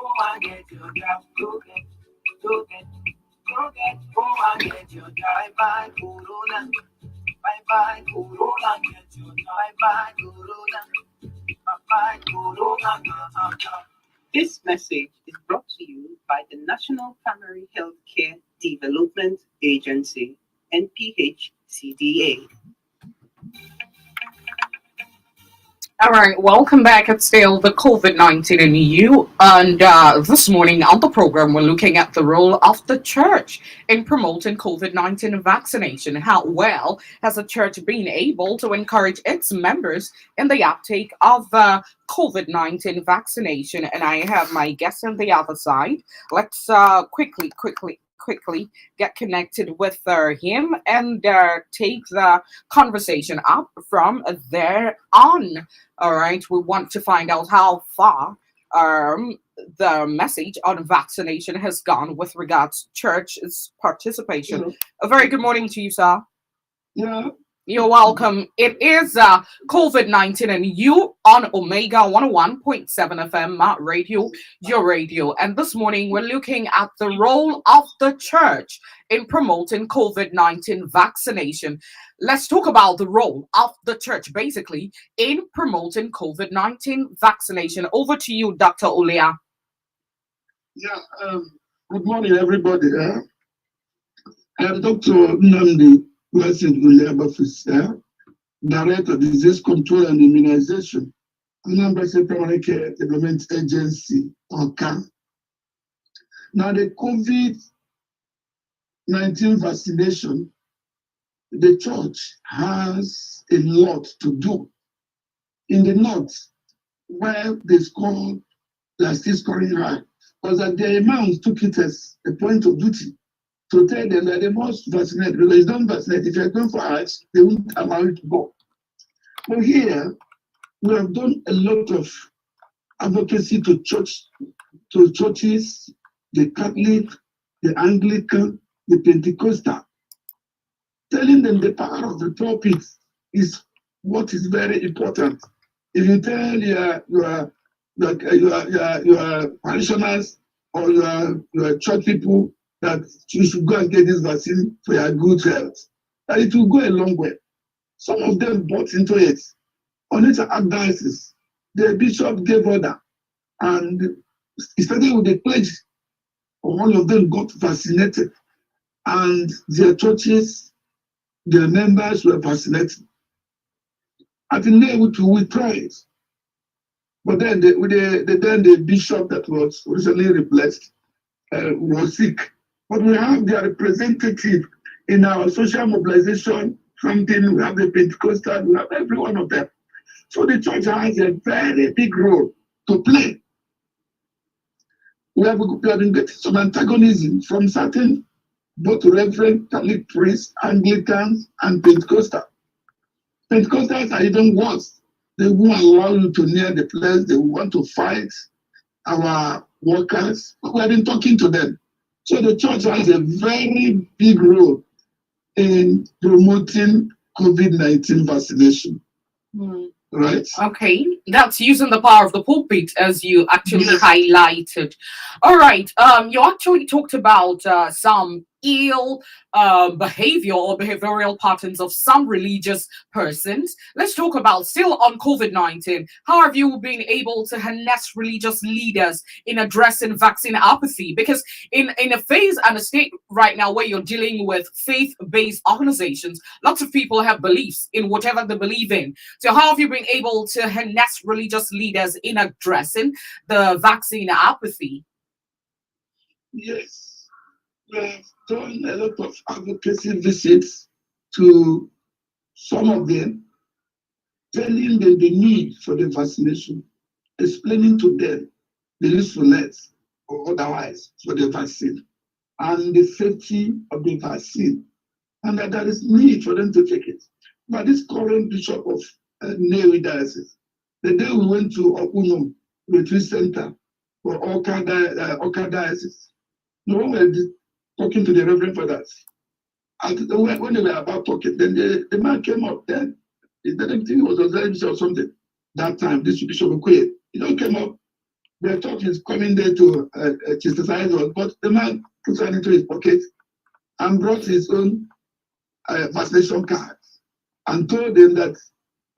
and get your jab. Go get, go get, go and get your jab. Bye bye Corona, bye bye Corona, get your jab. Bye bye Corona, bye bye Corona. This message is brought to you by the National Primary Healthcare Development Agency, NPHCDA. All right, welcome back. It's still the COVID-19 in EU. And this morning on the program, we're looking at the role of the church in promoting COVID-19 vaccination. How well has the church been able to encourage its members in the uptake of COVID-19 vaccination? And I have my guest on the other side. Let's quickly get connected with him and take the conversation up from there on. All right, we want to find out how far the message on vaccination has gone with regards to church's participation. Yeah. A very good morning to you, sir. Yeah. You're welcome. It is COVID-19 and you on Omega 101.7 FM radio, your radio. And this morning we're looking at the role of the church in promoting COVID-19 vaccination. Let's talk about the role of the church basically in promoting COVID-19 vaccination. Over to you, Dr. Olia. Yeah. Good morning, everybody. I'm Dr. Nnamdi Blessing Uliabafisa, Director of Disease Control and Immunization, Anambra State Primary Care Development Agency, OCA. Now, the COVID-19 vaccination, the church has a lot to do. In the north, where they scored, they are still scoring high, because that the imams took it as a point of duty to tell them that they must vaccinate, because you don't vaccinate, if you're going for Hajj, they won't allow you to go. But here, we have done a lot of advocacy to churches, the Catholic, the Anglican, the Pentecostal, telling them the power of the pulpit is what is very important. If you tell your parishioners or your church people that you should go and get this vaccine for your good health, that it will go a long way. Some of them bought into it. On its advices, the bishop gave order, and he started with the pledge. All of them got vaccinated, and their churches, their members were vaccinated. At the end, we tried, but then the bishop that was recently replaced was sick. But we have their representative in our social mobilization something. We have the Pentecostal, we have every one of them. So the church has a very big role to play. We have been getting some antagonism from certain both Reverend Catholic priests, Anglicans, and Pentecostal. Pentecostals are even worse. They won't allow you to near the place. They want to fight our workers. But we have been talking to them. So the church has a very big role in promoting COVID-19 vaccination. Right? Okay, that's using the power of the pulpit as you actually highlighted. All right, you actually talked about some ill behavior or behavioral patterns of some religious persons. Let's talk about still on COVID-19. How have you been able to harness religious leaders in addressing vaccine apathy? Because in a phase and a state right now where you're dealing with faith-based organizations, lots of people have beliefs in whatever they believe in. So how have you been able to harness religious leaders in addressing the vaccine apathy? Yes. We have done a lot of advocacy visits to some of them, telling them the need for the vaccination, explaining to them the usefulness or otherwise for the vaccine and the safety of the vaccine, and that there is need for them to take it. But this current bishop of Nnewi Diocese, the day we went to Okuno Retreat Center for Oka Diocese, no one was talking to the Reverend Fathers. And when they were about talking, then the man came up. Then he didn't think it was a bishop or something. That time, this Bishop Okoye, he don't came up. the church is coming there to chastise us, but the man put it into his pocket and brought his own vaccination card and told them that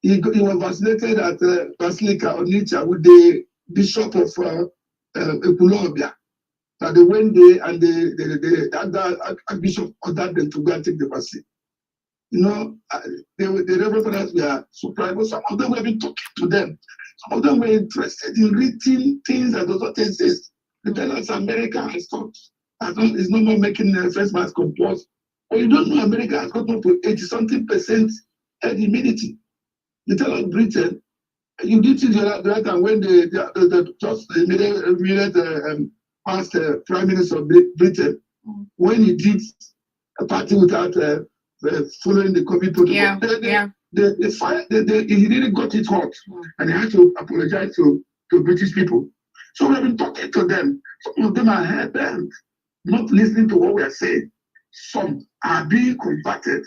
he was vaccinated at Basilica Onitsha with the Bishop of Ekulobia. That they went there and the Archbishop ordered them to go and take the vaccine. You know, the Reverend Fathers were surprised, but some of them were been talking to them. Some of them were interested in reading things that does not exist. They tell us America has stopped, is no more making face mask compulsory. But you don't know America has gotten up to 80-something% herd immunity. You tell us Britain, you did it the other time when the just immediate past Prime Minister of Britain, when he did a party without following the COVID protocol, he really got it hot, and he had to apologize to British people. So we have been talking to them. Some of them are hell-bent, not listening to what we are saying. Some are being converted.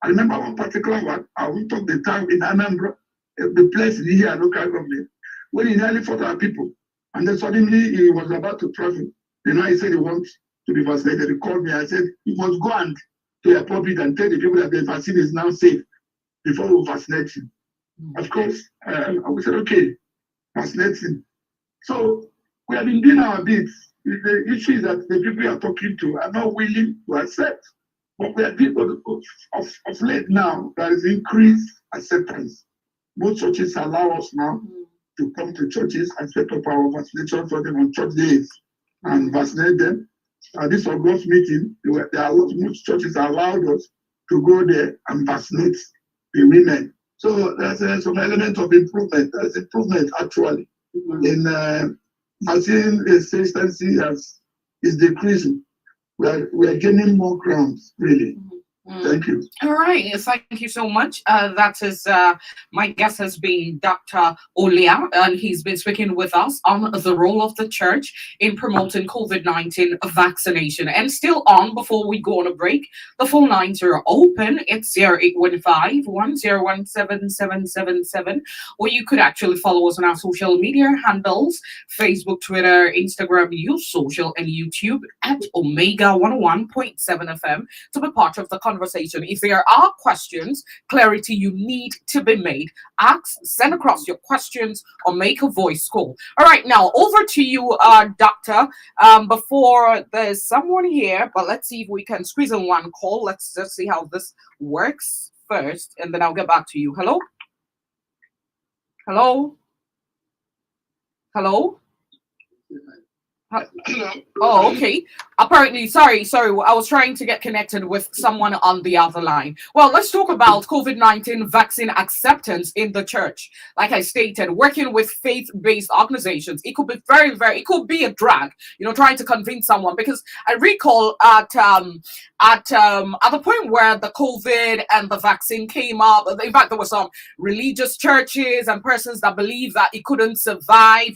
I remember one particular one, I went to the town in Anambra, the place in here, local government, when he nearly fought our people. And then suddenly he was about to travel. Then he said he wants to be vaccinated. He called me. I said, you must go and to a public and tell the people that the vaccine is now safe before we vaccinate him. Of course, we said, okay, vaccinate him. So we have been doing our bits. The issue is that the people we are talking to are not willing to accept. But we are people of late now, there is increased acceptance. Most churches allow us now to come to churches and set up our vaccination for them on church days and vaccinate them. This August meeting, most churches allowed us to go there and vaccinate the women. So there's some element of improvement. There's improvement actually in vaccine hesitancy is decreasing. We are gaining more grounds, really. Thank you. All right. Thank you so much. That is my guest has been Dr. Olia, and he's been speaking with us on the role of the church in promoting COVID-19 vaccination. And still on, before we go on a break, the phone lines are open. It's 0815-1017-777, or you could actually follow us on our social media handles, Facebook, Twitter, Instagram, Youth Social, and YouTube at Omega 101.7 FM to be part of the conversation. If there are questions, clarity you need to be made, ask, send across your questions, or make a voice call. All right, now over to you, Doctor. Before there's someone here, but let's see if we can squeeze in one call. Let's just see how this works first, and then I'll get back to you. Hello? Hello? Hello? Oh, okay. Apparently, sorry. I was trying to get connected with someone on the other line. Well, let's talk about COVID-19 vaccine acceptance in the church. Like I stated, working with faith-based organizations, it could be it could be a drag, trying to convince someone. Because I recall at the point where the COVID and the vaccine came up, in fact, there were some religious churches and persons that believed that it couldn't survive.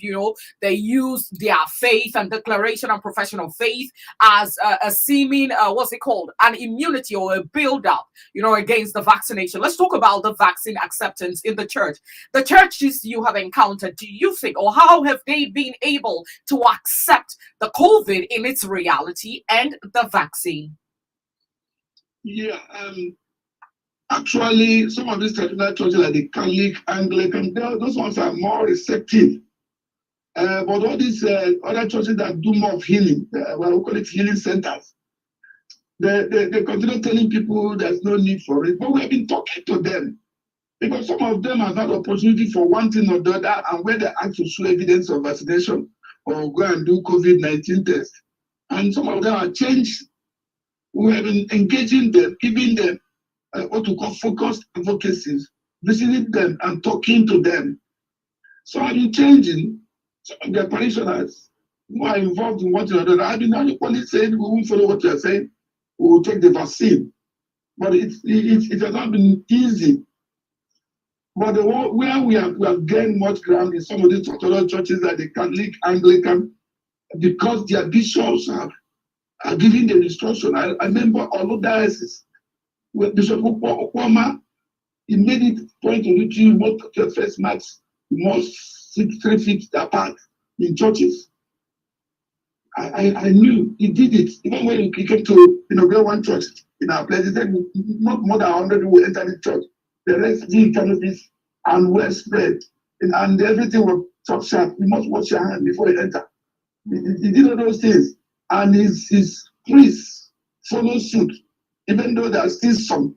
They used their faith and declaration and profession of faith as a seeming an immunity or a build-up against the vaccination. Let's talk about the vaccine acceptance in the church. The churches you have encountered, do you think, or how have they been able to accept the COVID in its reality and the vaccine? Yeah, actually some of these traditional churches like the Catholic, Anglican, those ones are more receptive. But all these other churches that do more of healing, we call it healing centers, they continue telling people there's no need for it. But we have been talking to them because some of them have had opportunity for one thing or the other, and where they ask to show evidence of vaccination or go and do COVID-19 test, and some of them are changed. We have been engaging them, giving them what we call focused advocacies, visiting them and talking to them. So I've been changing. Some of the parishioners who are involved in what you're I've been only saying we won't follow what you're saying, we will take the vaccine. But it has not been easy. But where we have gained much ground in some of these orthodox churches like the Catholic, Anglican, because their bishops are giving the instruction. I remember all of diocese with Bishop Okwama, he made it point to reach you most of your face marks, most 3 feet apart in churches. I knew he did it. Even when he came to inaugurate one church in our place, he said not more than 100 people enter the church. The rest did canopies and well spread. And everything was top sharp. You must wash your hand before you enter. He did all those things. And his priests follow suit, even though there are still some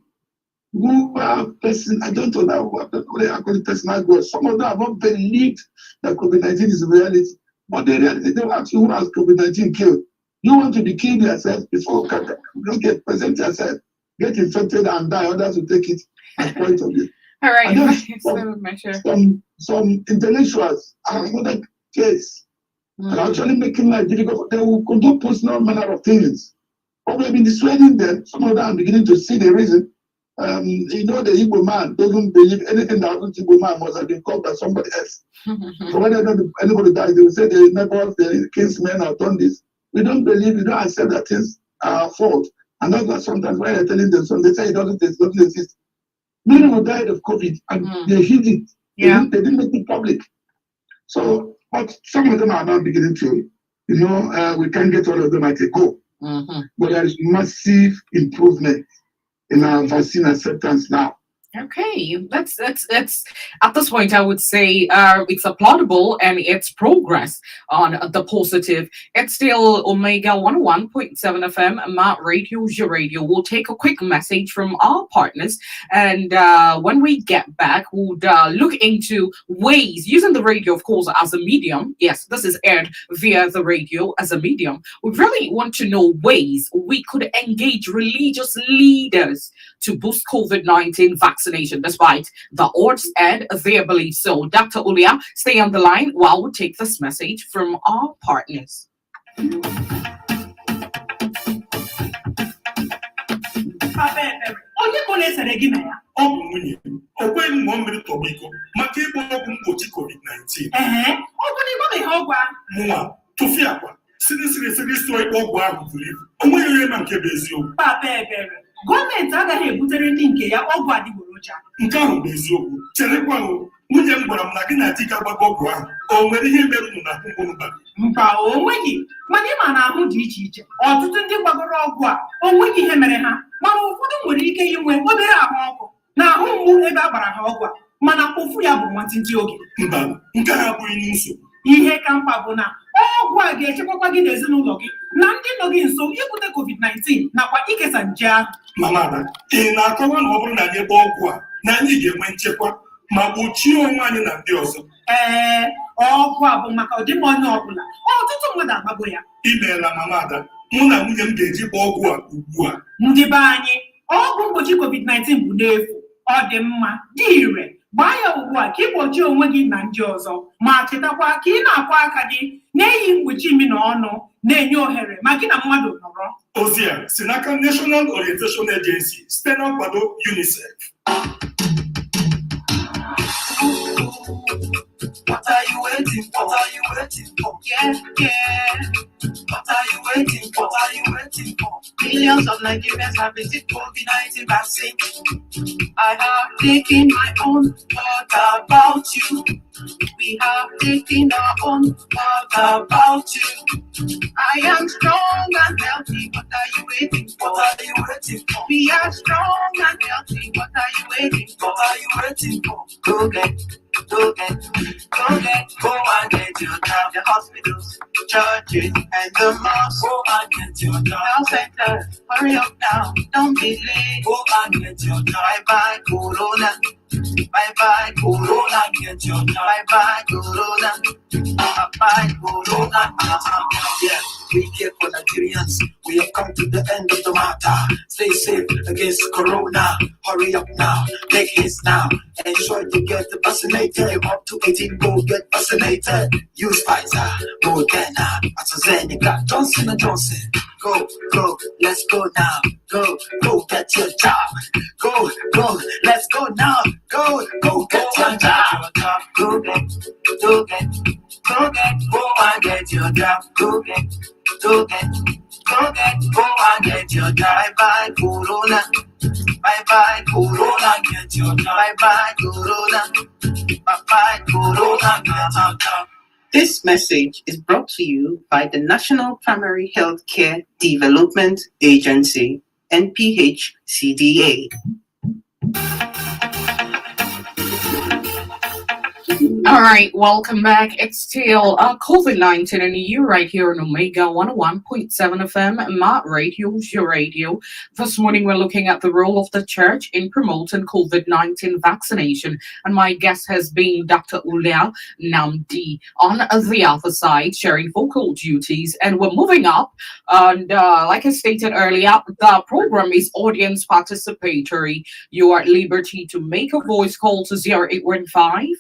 who are I don't know what they are called personal gods. Some of them have not believed that COVID-19 is a reality. But they ask you, who has COVID-19 killed? You want to be killed yourself before you get present yourself, get infected and die. Others will take it as point of view. All right. Some intellectuals are another case. And actually making life difficult. They will conduct personal manner of things. But we've been dissuading them. Some of them are beginning to see the reason. The Igbo man doesn't believe anything that happens to Igbo man must have been caused by somebody else. So whenever anybody dies, they will say the neighbors, the kinsmen have done this. We don't believe, we don't accept that things are fault. And that's why sometimes when they're telling them something, they say it doesn't exist. Many people died of COVID and they hid it. Yeah. They didn't make it public. So, but some of them are now beginning to, we can't get all of them at a go. But there is massive improvement in our vaccine acceptance now. Okay, that's at this point I would say it's applaudable and it's progress on the positive. It's still Omega 101.7 FM, Matt Radio, your radio. We'll take a quick message from our partners, and when we get back, we'll look into ways using the radio, of course, as a medium. Yes, this is aired via the radio as a medium. We really want to know ways we could engage religious leaders to boost COVID-19 vaccination, despite the odds and their beliefs. So, Dr. Ulia, stay on the line while we take this message from our partners. Gọọmenti agaghị ebutere ndị nke ya ọgwụ adịgboroja. Nke ahụ bụ eziokwu. Cherekwa o, nwunye m gwara m na gị na di gị agbago ọgwụ ahụ. O nwere ihe mere unu na akwụkwọ bara? Mba, o nweghị. Mana ịma na ahụ dị iche iche. Ọtụtụ ndị gbagoro ọgwụ a, o nweghị ihe mere ha. Mana ụfọdụ nwere ike inwe obere ahụ ọkụ na ahụ mgbu ebe a gbara ha ọgwụ a. Mana ụfụ ya bụ nwantịntị oge. Mba, nke a abụghị nsogbu. Ihe ka mkpa bụ na ọgwụ a ga-echekwakwa gị n'ezinụlọ gị na ndị nọ gị nso ibute COVID-19 nakwa ikesa nje ahụ. Mama Ada, ị na-akọwa na ọ bụrụ na anyị gbaa ọgwụ a na anyị ga-enwe nchekwa ma gbochie onwe anyị na ndị ọzọ? Ọgwụ a bụ maka ọdịmma onye ọbụla. Ọtụtụ mmadụ agbago ya. Imeela Mama Ada, mụ na nwunye m ga-eji gbaa ọgwụ a ugbu a. Ndị be anyị, ọgwụ mgbochi COVID-19 bụ n'efu. Ọ dị mma, dị ire. Gbaa ya ugbu a ka ị gbochie onwe gị na ndị ọzọ, ma chetakwa ka ị na-akwọ aka gị na-eyi mkpuchi imi na ọnụ na-enye ohere ma gị na mmadụ nọrọ. Ozi a si n'aka National Orientation Agency site na nkwado UNICEF. What are you waiting for? What are you waiting for? What are you waiting for? What are you waiting for? Millions of Nigerians have received COVID-19 vaccine. I have taken my own. What about you? We have taken our own. What about you? I am strong and healthy. What are you waiting for? What are you waiting for? We are strong and healthy. What are you waiting for? What are you waiting for? Go get, go and get your job. The hospitals, churches, and the mosques. Go and get your job. Health centers, hurry up now. Don't be late. Go and get your job. Bye-bye, Corona. Bye-bye, Corona. Get your job. Bye-bye, Corona. Bye-bye, Corona. Yeah, we care for Nigerians. We have come to the end of the matter. Stay safe against Corona. Hurry up now. Make haste now. Ensure you get vaccinated. Up to 18, go get vaccinated. Use Pfizer, Moderna, AstraZeneca, Johnson & Johnson. Go, let's go now. Go get your job. Go, let's go now. Go get your job. Go get, go and get your job. Go get, go and get your job. Bye-bye, Corona. Bye-bye, Corona. Get your job. Bye-bye, Corona. Bye-bye, Corona. Get your job. This message is brought to you by the National Primary Healthcare Development Agency, NPHCDA. All right, welcome back. It's still COVID-19 and you right here on Omega 101.7 FM. My radio's your radio. This morning we're looking at the role of the church in promoting COVID-19 vaccination. And my guest has been Dr. Ulia Namdi on the other side, sharing vocal duties. And we're moving up. And like I stated earlier, the program is audience participatory. You are at liberty to make a voice call to 0815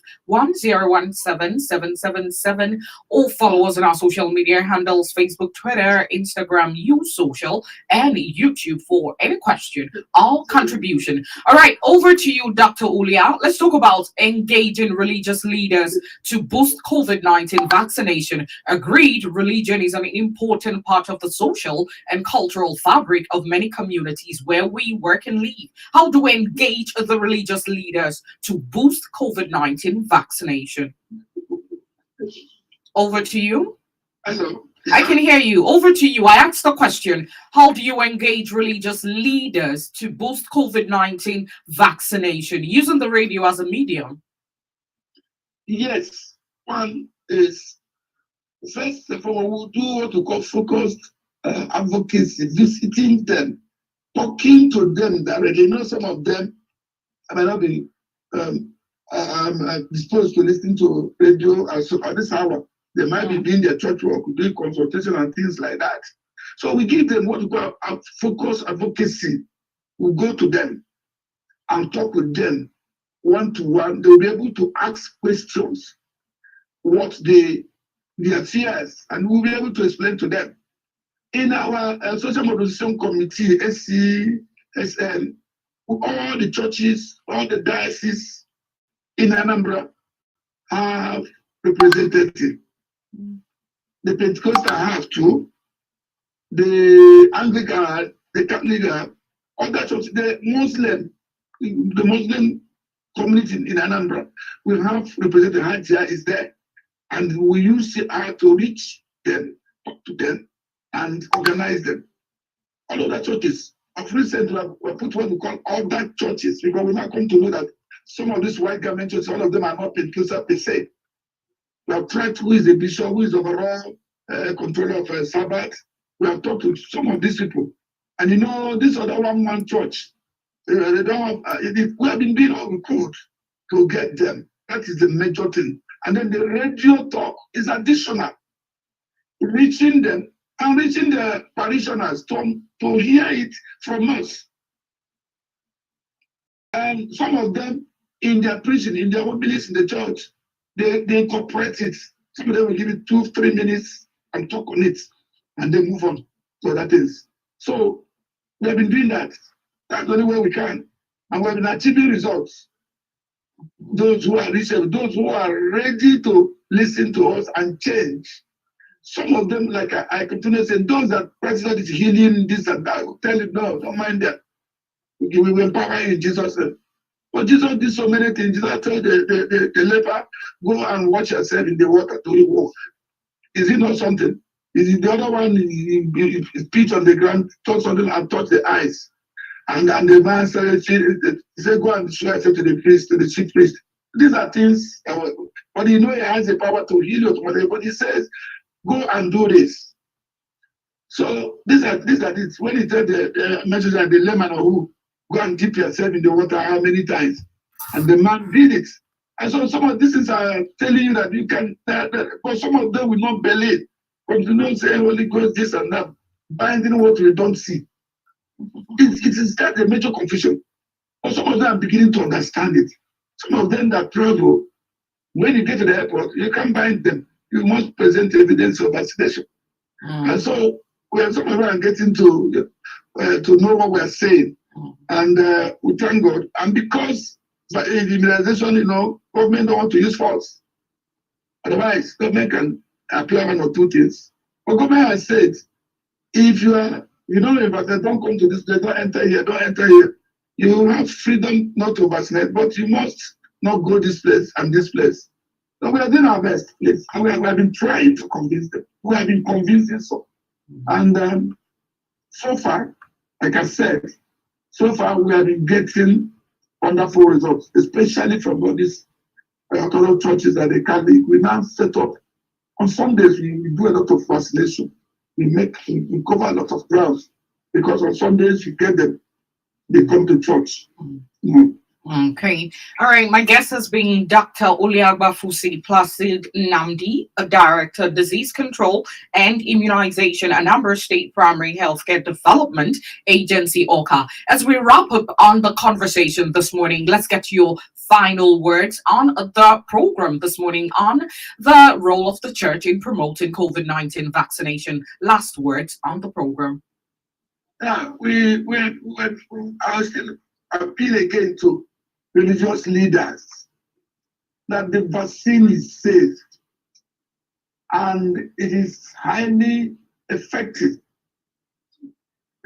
1017 or follow us on our social media handles Facebook, Twitter, Instagram, Use Social, and YouTube for any question or contribution. All right, over to you, Dr. Ulia. Let's talk about engaging religious leaders to boost COVID-19 vaccination. Agreed, religion is an important part of the social and cultural fabric of many communities where we work and live. How do we engage the religious leaders to boost COVID-19 vaccination? Over to you. Hello. I can hear you. Over to you. I asked the question, how do you engage religious leaders to boost COVID-19 vaccination using the radio as a medium? Yes. One is, first of all, we'll do what we call focused advocacy, visiting them, talking to them directly. You know, some of them may not be disposed to listen to radio at this hour. They might be doing their church work, doing consultation and things like that. So we give them what we call focused advocacy. We go to them and talk with them one-to-one. They'll be able to ask questions, what their fears, and we'll be able to explain to them. In our social mobilization committee, SCSN, all the churches, all the dioceses in Anambra have representative. The Pentecostal have two, the Anglican, the Catholic, other churches, the Muslim community in Anambra, we have representative. Hajia is there, and we use her to reach them, talk to them, and organize them. All other churches. Of recent, we put what we call other churches, because we now come to know that some of these white government churches, all of them are not Pentecostal per se. We have tried who is the bishop, who is overall controller of Sabbath. We have talked to some of these people. And you know, this other one-man church, they don't have, we have been doing all we could to get them. That is the major thing. And then the radio talk is additional, reaching them and reaching the parishioners to hear it from us. And some of them, in their preaching, in their beliefs in the church, they incorporate it. Some of them will give it 2-3 minutes and talk on it, and they move on to other things. So we have been doing that. That's the only way we can. And we have been achieving results. Those who are reachable, those who are ready to listen to us and change. Some of them, like I continue saying, those that president is healing this and that, will tell him, no, don't mind that. We will empower you in Jesus' name. But Jesus did so many things. Jesus told the leper, go and wash yourself in the water till you walk. Is it not something? Is it the other one, he spit on the ground, touch something and touch the eyes. And the man said, he said, go and show yourself to the priest, to the chief priest. These are things, but you know he has the power to heal you automatically. But he says, go and do this. So these are it. When he said the messenger, the layman or who, go and dip yourself in the water how many times? And the man did it. And so some of these things are telling you that you can, but some of them will not believe. But you don't say Holy Ghost, this and that, binding what we don't see. It is that a major confusion. But some of them are beginning to understand it. Some of them that travel, when you get to the airport, you can't bind them. You must present evidence of vaccination. And so we are some of them getting to know what we are saying. And we thank God. And because the immunization, you know, government don't want to use force. Otherwise, government can apply one or two things. But government has said, if you don't know if don't come to this place, don't enter here, don't enter here. You have freedom not to vaccinate, but you must not go this place and this place. So we are doing our best, please. And we have been trying to convince them. We have been convincing some. And so far, like I said, so far we have been getting wonderful results, especially from all these Orthodox churches that they Catholic. We now set up on Sundays. We do a lot of vaccination. We cover a lot of grounds because on Sundays you get them. They come to church. Okay. All right. My guest has been Dr. Oliagbafusi Placid Namdi, a director, disease control and immunization, Anambra State Primary Healthcare Development Agency, OCA. As we wrap up on the conversation this morning, let's get your final words on the program this morning on the role of the church in promoting COVID-19 vaccination. Last words on the program. Yeah, I still appeal again to religious leaders that the vaccine is safe and it is highly effective.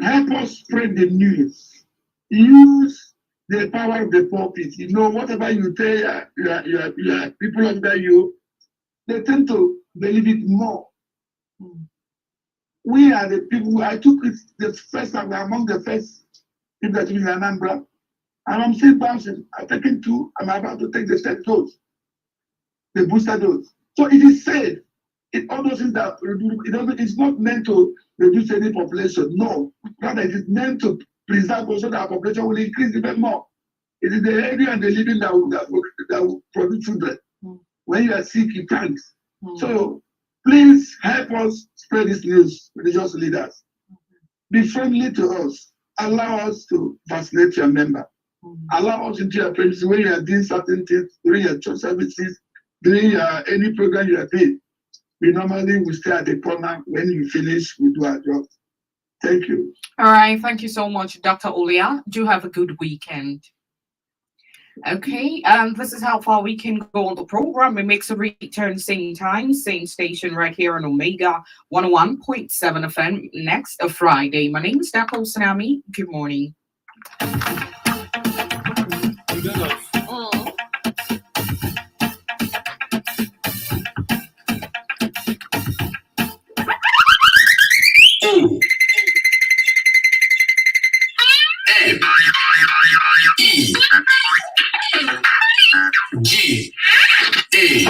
Help us spread the news. Use the power of the pulpit. Whatever you tell your people under you, they tend to believe it more. We are the people. I took it the first time, among the first people that in Anambra. And I'm still bouncing. I've taken 2. I'm about to take the third dose, the booster dose. So it is safe. All those things that it's not meant to reduce any population. No, rather it is meant to preserve also that our population will increase even more. It is the area and the living that will produce children. When you are sick, you can't. So please help us spread this news, religious leaders. Be friendly to us. Allow us to vaccinate your member. Allow us into your premises when you are doing certain things, during your church services, during any program you are doing. We normally will stay at the corner. When you finish, we do our job. Thank you. All right. Thank you so much, Dr. Olia. Do have a good weekend. Okay, this is how far we can go on the program. It makes a return same time, same station right here on Omega 101.7 FM next Friday. My name is Dako Tsunami. Good morning. G-A-O-E.